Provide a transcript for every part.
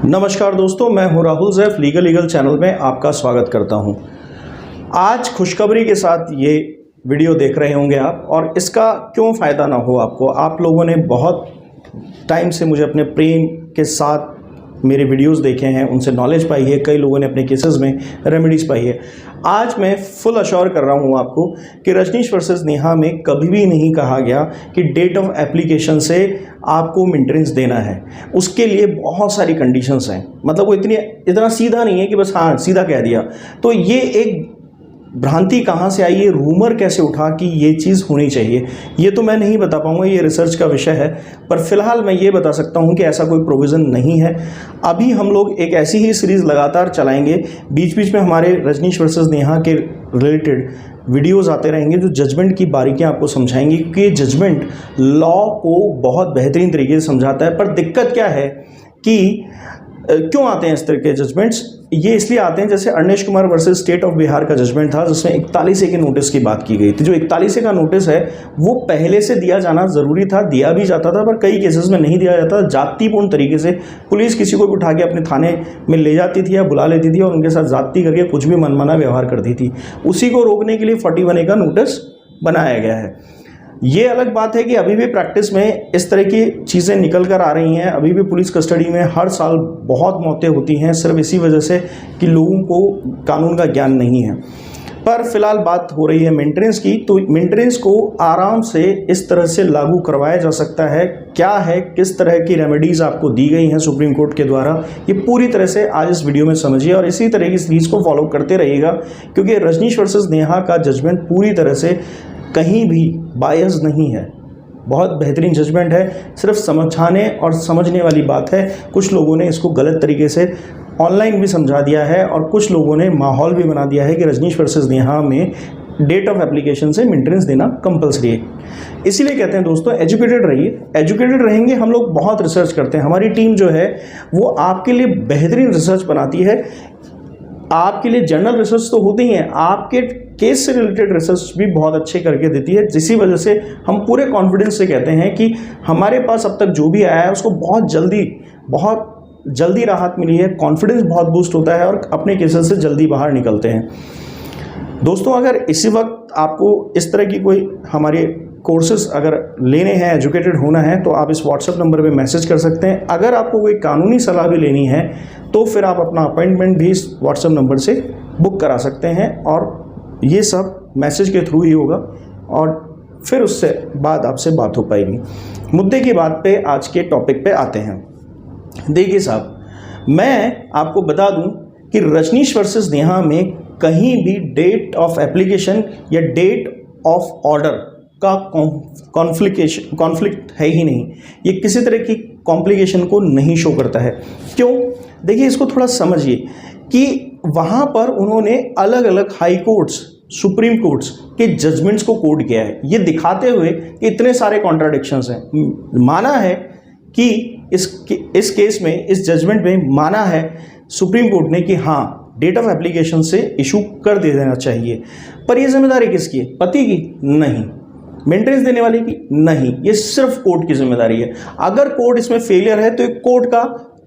नमस्कार दोस्तों, मैं हूं राहुल जैफ। लीगल चैनल में आपका स्वागत करता हूं। आज खुशखबरी के साथ ये वीडियो देख रहे होंगे आप, और इसका क्यों फ़ायदा ना हो आपको। आप लोगों ने बहुत टाइम से मुझे अपने प्रेम के साथ मेरे वीडियोस देखे हैं, उनसे नॉलेज पाई है, कई लोगों ने अपने केसेस में रेमेडीज़ पाई है। आज मैं फुल अश्योर कर रहा हूँ आपको कि रजनीश वर्सेस नेहा में कभी भी नहीं कहा गया कि डेट ऑफ एप्लीकेशन से आपको मेंटेनेंस देना है। उसके लिए बहुत सारी कंडीशंस हैं, मतलब वो इतना सीधा नहीं है कि बस हाँ सीधा कह दिया। तो ये एक भ्रांति कहाँ से आई, ये रूमर कैसे उठा कि ये चीज़ होनी चाहिए, ये तो मैं नहीं बता पाऊंगा, ये रिसर्च का विषय है। पर फिलहाल मैं ये बता सकता हूँ कि ऐसा कोई प्रोविज़न नहीं है। अभी हम लोग एक ऐसी ही सीरीज़ लगातार चलाएंगे, बीच बीच में हमारे रजनीश वर्सेस नेहा के रिलेटेड वीडियोस आते रहेंगे जो जजमेंट की बारीकियां आपको समझाएंगे, क्योंकि ये जजमेंट लॉ को बहुत बेहतरीन तरीके से समझाता है। पर दिक्कत क्या है कि क्यों आते हैं इस तरह के जजमेंट्स, ये इसलिए आते हैं जैसे Arnesh Kumar versus state of Bihar का जजमेंट था, जिसमें 41A के नोटिस की बात की गई थी। जो 41A का नोटिस है वो पहले से दिया जाना ज़रूरी था, दिया भी जाता था, पर कई केसेस में नहीं दिया जाता। जातिपूर्ण तरीके से पुलिस किसी को भी उठा के अपने थाने में ले जाती थी या बुला लेती थी और उनके साथ जाति करके कुछ भी मनमाना व्यवहार करती थी। उसी को रोकने के लिए 41A का नोटिस बनाया गया है। ये अलग बात है कि अभी भी प्रैक्टिस में इस तरह की चीज़ें निकल कर आ रही हैं। अभी भी पुलिस कस्टडी में हर साल बहुत मौतें होती हैं, सिर्फ इसी वजह से कि लोगों को कानून का ज्ञान नहीं है। पर फिलहाल बात हो रही है मेंटेनेंस की, तो मेंटेनेंस को आराम से इस तरह से लागू करवाया जा सकता है। क्या है, किस तरह की रेमेडीज़ आपको दी गई हैं सुप्रीम कोर्ट के द्वारा, ये पूरी तरह से आज इस वीडियो में समझिए और इसी तरह की सीरीज़ को फॉलो करते रहिएगा, क्योंकि रजनीश वर्सेस नेहा का जजमेंट पूरी तरह से कहीं भी बायस नहीं है। बहुत बेहतरीन जजमेंट है, सिर्फ समझाने और समझने वाली बात है। कुछ लोगों ने इसको गलत तरीके से ऑनलाइन भी समझा दिया है और कुछ लोगों ने माहौल भी बना दिया है कि रजनीश वर्सेस नेहा में डेट ऑफ एप्लीकेशन से मेंटेनेंस देना कंपलसरी है। इसीलिए कहते हैं दोस्तों, एजुकेटेड रहिए। एजुकेटेड रहेंगे, हम लोग बहुत रिसर्च करते हैं, हमारी टीम जो है वो आपके लिए बेहतरीन रिसर्च बनाती है। आपके लिए जर्नल रिसर्च तो होती ही है, आपके केस से रिलेटेड रिसर्च भी बहुत अच्छे करके देती है, जिसी वजह से हम पूरे कॉन्फिडेंस से कहते हैं कि हमारे पास अब तक जो भी आया है उसको बहुत जल्दी राहत मिली है, कॉन्फिडेंस बहुत बूस्ट होता है और अपने केसेस से जल्दी बाहर निकलते हैं। दोस्तों, अगर इसी वक्त आपको इस तरह की कोई हमारे कोर्सेज अगर लेने हैं, एजुकेटेड होना है, तो आप इस व्हाट्सएप नंबर पे मैसेज कर सकते हैं। अगर आपको कोई कानूनी सलाह भी लेनी है तो फिर आप अपना अपॉइंटमेंट भी इस व्हाट्सएप नंबर से बुक करा सकते हैं, और ये सब मैसेज के थ्रू ही होगा और फिर उससे बाद आपसे बात हो पाएगी। मुद्दे की बात पे, आज के टॉपिक पे आते हैं। देखिए साहब, मैं आपको बता दूं कि रजनीश वर्सेस नेहा में कहीं भी डेट ऑफ एप्लीकेशन या डेट ऑफ ऑर्डर का कॉन्फ्लिक्ट है ही नहीं। ये किसी तरह की कॉम्प्लिकेशन को नहीं शो करता है। क्यों? देखिए, इसको थोड़ा समझिए कि वहाँ पर उन्होंने अलग अलग हाई कोर्ट्स, सुप्रीम कोर्ट्स के जजमेंट्स को कोट किया है, ये दिखाते हुए कि इतने सारे कॉन्ट्राडिक्शंस हैं। माना है कि इस केस में, इस जजमेंट में माना है सुप्रीम कोर्ट ने कि हाँ, डेट ऑफ एप्लीकेशन से इशू कर दे देना चाहिए। पर ये जिम्मेदारी किसकी है? पति की? नहीं। मेंटेनेंस देने वाले की? नहीं। ये सिर्फ कोर्ट की जिम्मेदारी है। अगर कोर्ट इसमें फेलियर है तो एक कोर्ट का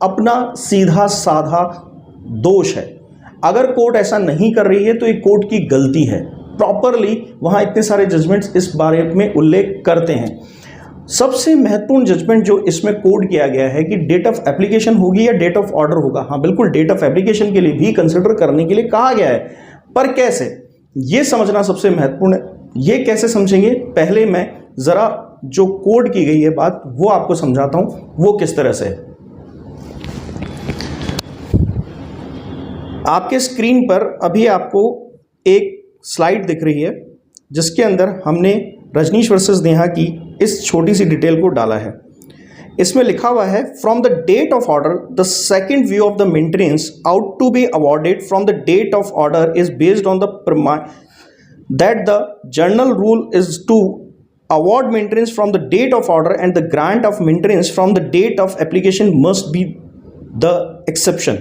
अपना सीधा साधा दोष है। अगर कोर्ट ऐसा नहीं कर रही है तो एक कोर्ट की गलती है। प्रॉपरली वहाँ इतने सारे जजमेंट्स इस बारे में उल्लेख करते हैं। सबसे महत्वपूर्ण जजमेंट जो इसमें कोड किया गया है कि डेट ऑफ एप्लीकेशन होगी या डेट ऑफ ऑर्डर होगा। हाँ बिल्कुल, डेट ऑफ एप्लीकेशन के लिए भी कंसिडर करने के लिए कहा गया है, पर कैसे, ये समझना सबसे महत्वपूर्ण है। ये कैसे समझेंगे, पहले मैं ज़रा जो कोड की गई है बात वो आपको समझाता हूँ, वो किस तरह से है। आपके स्क्रीन पर अभी आपको एक स्लाइड दिख रही है जिसके अंदर हमने रजनीश वर्सेस नेहा की इस छोटी सी डिटेल को डाला है। इसमें लिखा हुआ है, from the date of order the second view of the maintenance out to be awarded from the date of order is based on the that the general rule is to award maintenance from the date of order and the grant of maintenance from the date of application must be the exception.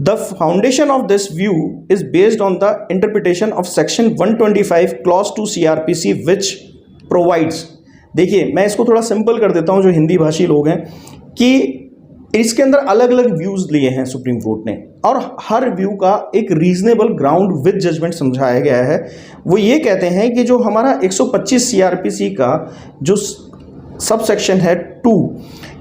The foundation of this view is based on the interpretation of section 125 clause 2 CRPC which provides, देखिए मैं इसको थोड़ा simple कर देता हूँ जो हिंदी भाषी लोग हैं, कि इसके अंदर अलग अलग व्यूज लिए हैं सुप्रीम कोर्ट ने, और हर व्यू का एक रीजनेबल ग्राउंड विद जजमेंट समझाया गया है। वो ये कहते हैं कि जो हमारा 125 सीआरपीसी का जो सब सेक्शन है 2,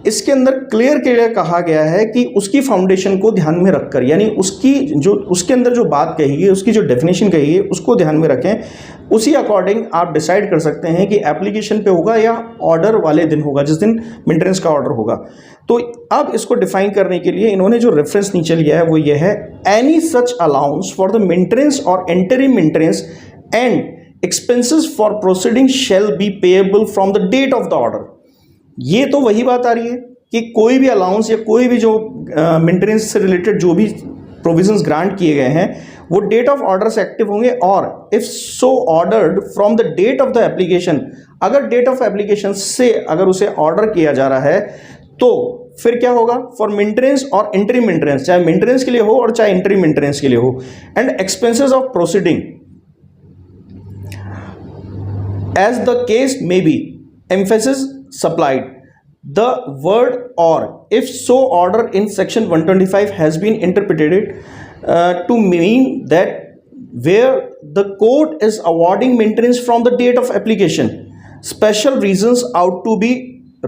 इसके अंदर क्लियर कहा गया है कि उसकी फाउंडेशन को ध्यान में रखकर, यानी उसके अंदर जो बात कही है, उसकी जो डेफिनेशन कही है, उसको ध्यान में रखें। उसी अकॉर्डिंग आप डिसाइड कर सकते हैं कि एप्लीकेशन पे होगा या ऑर्डर वाले दिन होगा, जिस दिन मेंटेनेंस का ऑर्डर होगा। तो अब इसको डिफाइन करने के लिए इन्होंने जो रेफरेंस नीचे लिया है वो ये है, any such allowance for the maintenance or interim maintenance and expenses for proceeding shall be payable from the date of the order. ये तो वही बात आ रही है कि कोई भी अलाउंस या कोई भी जो मेंटेनेंस से रिलेटेड जो भी प्रोविजंस ग्रांट किए गए हैं वो डेट ऑफ ऑर्डर से एक्टिव होंगे, और if so ordered from the date of the application, अगर डेट ऑफ एप्लीकेशन से अगर उसे ऑर्डर किया जा रहा है तो फिर क्या होगा, for maintenance or interim maintenance, चाहे मेंटेनेंस के लिए हो और चाहे इंटरिम मेंटेनेंस के लिए हो, and expenses of proceeding as the case may be, emphasis supplied. The word or, if so order in section 125 has been interpreted to mean that where the court is awarding maintenance from the date of application, special reasons ought to be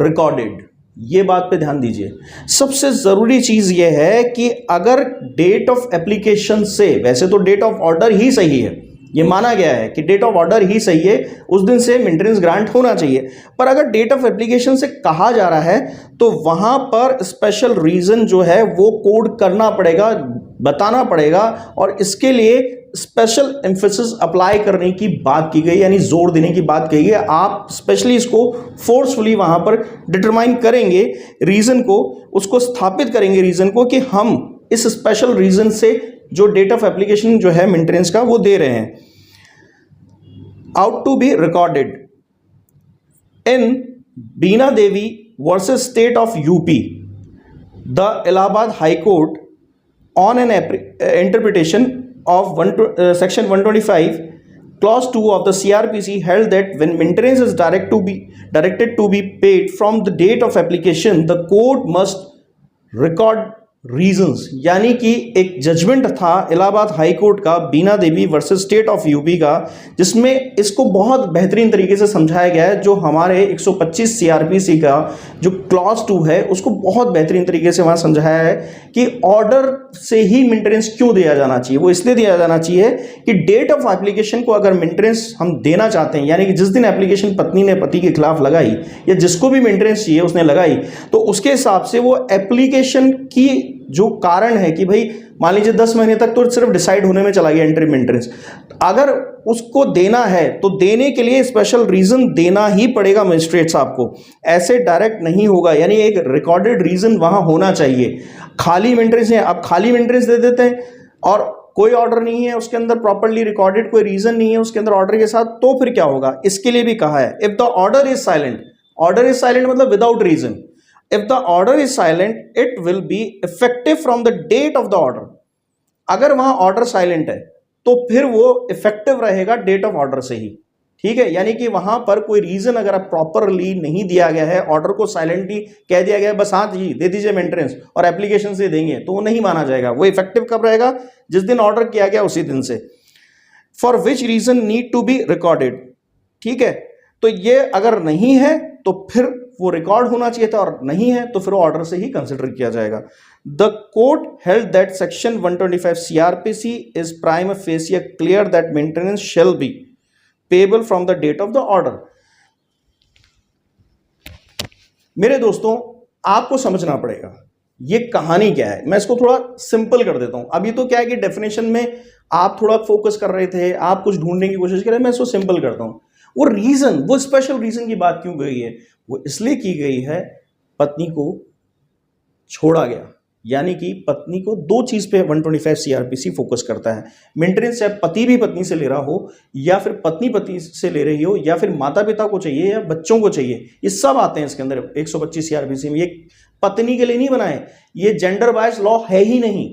recorded. ये बात पे ध्यान दीजिए। सबसे ज़रूरी चीज़ ये है कि अगर डेट ऑफ एप्लीकेशन से, वैसे तो डेट ऑफ ऑर्डर ही सही है, ये माना गया है कि डेट ऑफ ऑर्डर ही सही है, उस दिन से मेंटेनेंस ग्रांट होना चाहिए, पर अगर डेट ऑफ एप्लीकेशन से कहा जा रहा है तो वहां पर स्पेशल रीजन जो है वो कोड करना पड़ेगा, बताना पड़ेगा, और इसके लिए स्पेशल एम्फेसिस अप्लाई करने की बात की गई, यानी जोर देने की बात कही गई। आप स्पेशली इसको फोर्सफुली वहां पर डिटरमाइन करेंगे रीजन को, उसको स्थापित करेंगे रीजन को, कि हम इस स्पेशल रीजन से जो डेट ऑफ एप्लीकेशन जो है मेंटेनेंस का वो दे रहे हैं। Out to be recorded in Beena Devi versus state of UP, the Allahabad high court on an interpretation of section 125 clause 2 of the CRPC held that when maintenance is directed to be paid from the date of application, the court must record reasons, यानी कि एक judgement था Allahabad high court का बीना Devi versus state of UP का, जिसमें इसको बहुत बेहतरीन तरीके से समझाया गया है। जो हमारे 125 सीआरपीसी का जो क्लॉज 2 है उसको बहुत बेहतरीन तरीके से वहां समझाया है कि ऑर्डर से ही मेंटेनेंस क्यों दिया जाना चाहिए। वो इसलिए दिया जाना चाहिए कि डेट ऑफ एप्लीकेशन को अगर मेंटेनेंस हम देना चाहते हैं, यानी कि जिस दिन एप्लीकेशन पत्नी ने पति के खिलाफ लगाई या जिसको भी मेंटेनेंस चाहिए उसने लगाई, तो उसके हिसाब से वो एप्लीकेशन की जो कारण है कि भाई मान लीजिए 10 महीने तक तो सिर्फ डिसाइड होने में चला गया इंटरिम मेंटेनेंस, अगर उसको देना है तो देने के लिए स्पेशल रीजन देना ही पड़ेगा मजिस्ट्रेट साहब को, ऐसे डायरेक्ट नहीं होगा, यानी एक रिकॉर्डेड रीजन वहां होना चाहिए। खाली मेंटेनेंस है, अब खाली मेंटेनेंस दे देते हैं और कोई ऑर्डर नहीं है उसके अंदर, प्रॉपर्ली रिकॉर्डेड कोई रीजन नहीं है उसके अंदर ऑर्डर के साथ, तो फिर क्या होगा। इसके लिए भी कहा है if the order is silent, order is silent मतलब without reason, if the order is silent it will be effective from the date of the order। अगर वहां ऑर्डर साइलेंट है तो फिर वो इफेक्टिव रहेगा डेट ऑफ ऑर्डर से ही, ठीक है। यानी कि वहां पर कोई रीजन अगर प्रॉपरली नहीं दिया गया है, ऑर्डर को साइलेंटली कह दिया गया है बस हाँ जी दे दीजिए मेंटेनेंस और एप्लीकेशन से देंगे, तो वो नहीं माना जाएगा। वो इफेक्टिव कब रहेगा, जिस दिन ऑर्डर किया गया उसी दिन से। For which reason need to be recorded, ठीक है। तो ये अगर नहीं है तो फिर वो रिकॉर्ड होना चाहिए था, और नहीं है तो फिर ऑर्डर से ही कंसिडर किया जाएगा। The court held that section 125 CrPC is prima facie clear that maintenance shall be payable from the date of the order. मेरे दोस्तों आपको समझना पड़ेगा ये कहानी क्या है। मैं इसको थोड़ा सिंपल कर देता हूं। अभी तो क्या है कि डेफिनेशन में आप थोड़ा फोकस कर रहे थे, आप कुछ ढूंढने की कोशिश कर रहे हैं, मैं इसको सिंपल करता हूं। वो रीजन, वो स्पेशल रीजन की बात क्यों गई है, वो इसलिए की गई है पत्नी को छोड़ा गया, यानी कि पत्नी को दो चीज पे 125 सीआरपीसी फोकस करता है। मेंटेनेंस चाहे पति भी पत्नी से ले रहा हो या फिर पत्नी पति से ले रही हो या फिर माता पिता को चाहिए या बच्चों को चाहिए, ये सब आते हैं इसके अंदर 125 सीआरपीसी में। ये पत्नी के लिए नहीं बनाए, ये जेंडर बायस लॉ है ही नहीं।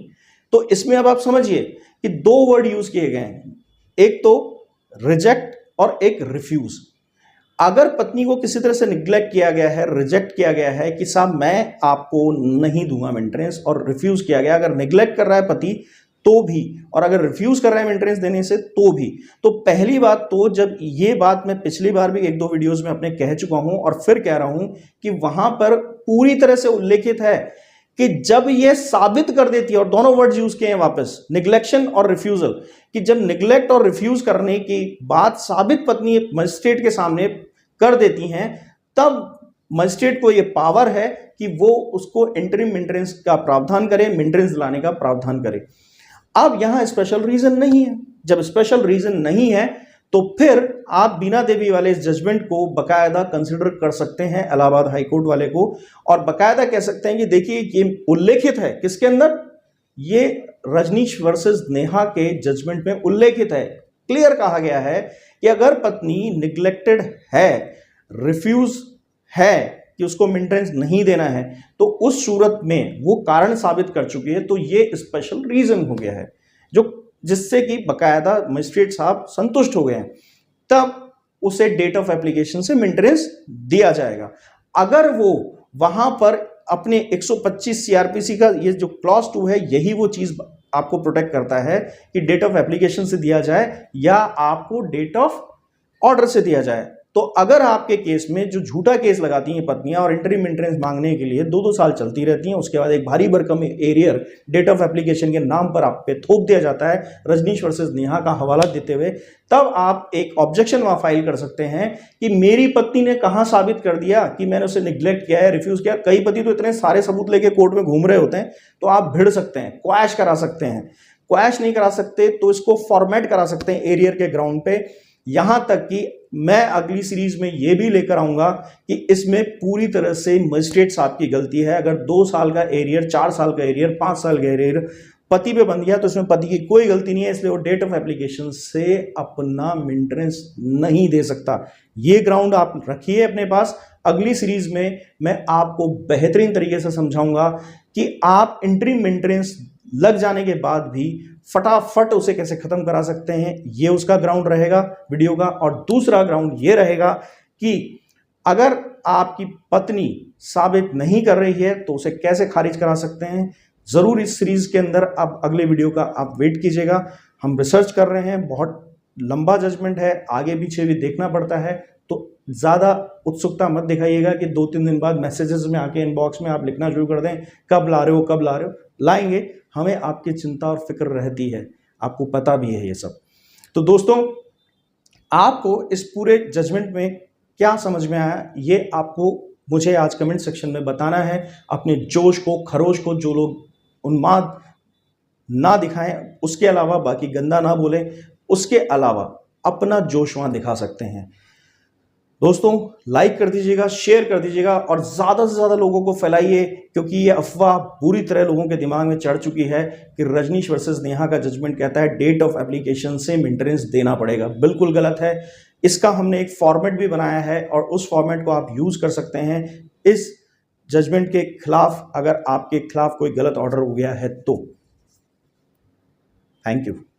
तो इसमें अब आप समझिए कि दो वर्ड यूज किए गए हैं, एक तो रिजेक्ट और एक रिफ्यूज। अगर पत्नी को किसी तरह से निग्लेक्ट किया गया है, रिजेक्ट किया गया है कि साहब मैं आपको नहीं दूंगा मेंटेनेंस, और रिफ्यूज किया गया, अगर निग्लेक्ट कर रहा है पति तो भी, और अगर रिफ्यूज कर रहा है मेंटेनेंस देने से तो भी, तो पहली बात तो जब ये बात मैं पिछली बार भी एक दो वीडियोस में अपने कह चुका हूं और फिर कह रहा हूं कि वहां पर पूरी तरह से उल्लेखित है कि जब ये साबित कर देती है, और दोनों वर्ड्स यूज किए हैं वापस, निग्लेक्शन और रिफ्यूजल, कि जब निग्लेक्ट और रिफ्यूज करने की बात साबित पत्नी मजिस्ट्रेट के सामने कर देती हैं, तब मजिस्ट्रेट को यह पावर है कि वो उसको इंटरिम मेंटेनेंस का प्रावधान करे, मेंटेनेंस दिलाने का प्रावधान करे। अब यहां स्पेशल रीजन नहीं है। जब स्पेशल रीजन नहीं है तो फिर आप बीना देवी वाले इस जजमेंट को बकायदा कंसिडर कर सकते हैं इलाहाबाद हाई कोर्ट वाले को, और बकायदा कह सकते हैं कि देखिए ये उल्लेखित है किसके अंदर, ये रजनीश वर्सेस नेहा के जजमेंट में उल्लेखित है, क्लियर कहा गया है कि अगर पत्नी निग्लेक्टेड है, रिफ्यूज है कि उसको मेंटेनेंस नहीं देना है, तो उस सूरत में वो कारण साबित कर चुकी है, तो ये स्पेशल रीजन हो गया है जो जिससे कि बकायदा मजिस्ट्रेट साहब संतुष्ट हो गए हैं, तब उसे डेट ऑफ एप्लीकेशन से मेंटेनेंस दिया जाएगा। अगर वो वहां पर अपने 125 सीआरपीसी का ये जो क्लॉज 2 है, यही वो चीज आपको प्रोटेक्ट करता है कि डेट ऑफ एप्लीकेशन से दिया जाए या आपको डेट ऑफ ऑर्डर से दिया जाए। तो अगर आपके केस में जो झूठा केस लगाती हैं पत्नियां और इंटरिम मेंटेनेंस मांगने के लिए 2-2 साल चलती रहती हैं, उसके बाद एक भारी भरकम एरियर डेट ऑफ एप्लीकेशन के नाम पर आप पे थोप दिया जाता है रजनीश वर्सेस नेहा का हवाला देते हुए, तब आप एक ऑब्जेक्शन वहां फाइल कर सकते हैं कि मेरी पत्नी ने कहां साबित कर दिया कि मैंने उसे निग्लेक्ट किया है, रिफ्यूज किया। कई पति तो इतने सारे सबूत लेके कोर्ट में घूम रहे होते हैं, तो आप भिड़ सकते हैं, क्वैश करा सकते हैं। क्वैश नहीं करा सकते तो इसको फॉर्मेट करा सकते हैं एरियर के ग्राउंड पे। यहां तक कि मैं अगली सीरीज में यह भी लेकर आऊंगा कि इसमें पूरी तरह से मजिस्ट्रेट साहब की गलती है। अगर 2 साल का एरियर, 4 साल का एरियर, 5 साल का एरियर पति पे बन गया तो इसमें पति की कोई गलती नहीं है, इसलिए वो डेट ऑफ एप्लीकेशन से अपना मेंटेनेंस नहीं दे सकता। ये ग्राउंड आप रखिए अपने पास। अगली सीरीज में मैं आपको बेहतरीन तरीके से समझाऊंगा कि आप इंटरिम मेंटेनेंस लग जाने के बाद भी फटाफट उसे कैसे खत्म करा सकते हैं। ये उसका ग्राउंड रहेगा वीडियो का। और दूसरा ग्राउंड ये रहेगा कि अगर आपकी पत्नी साबित नहीं कर रही है तो उसे कैसे खारिज करा सकते हैं। जरूर इस सीरीज के अंदर अब अगले वीडियो का आप वेट कीजिएगा। हम रिसर्च कर रहे हैं, बहुत लंबा जजमेंट है, आगे पीछे भी देखना पड़ता है, तो ज्यादा उत्सुकता मत दिखाइएगा कि 2-3 दिन बाद मैसेजेस में आके इनबॉक्स में आप लिखना शुरू कर दें कब ला रहे हो, कब ला रहे हो। लाएंगे, हमें आपकी चिंता और फिक्र रहती है, आपको पता भी है ये सब। तो दोस्तों, आपको इस पूरे जजमेंट में क्या समझ में आया, ये आपको मुझे आज कमेंट सेक्शन में बताना है। अपने जोश को, खरोश को, जो लोग उन्माद ना दिखाएं, उसके अलावा बाकी गंदा ना बोलें, उसके अलावा अपना जोश वहां दिखा सकते हैं। दोस्तों, लाइक कर दीजिएगा, शेयर कर दीजिएगा और ज़्यादा से ज़्यादा लोगों को फैलाइए, क्योंकि ये अफवाह बुरी तरह लोगों के दिमाग में चढ़ चुकी है कि रजनीश वर्सेस नेहा का जजमेंट कहता है डेट ऑफ एप्लीकेशन से मेंटेनेंस देना पड़ेगा। बिल्कुल गलत है। इसका हमने एक फॉर्मेट भी बनाया है और उस फॉर्मेट को आप यूज़ कर सकते हैं इस जजमेंट के खिलाफ, अगर आपके खिलाफ कोई गलत ऑर्डर हो गया है तो। Thank you.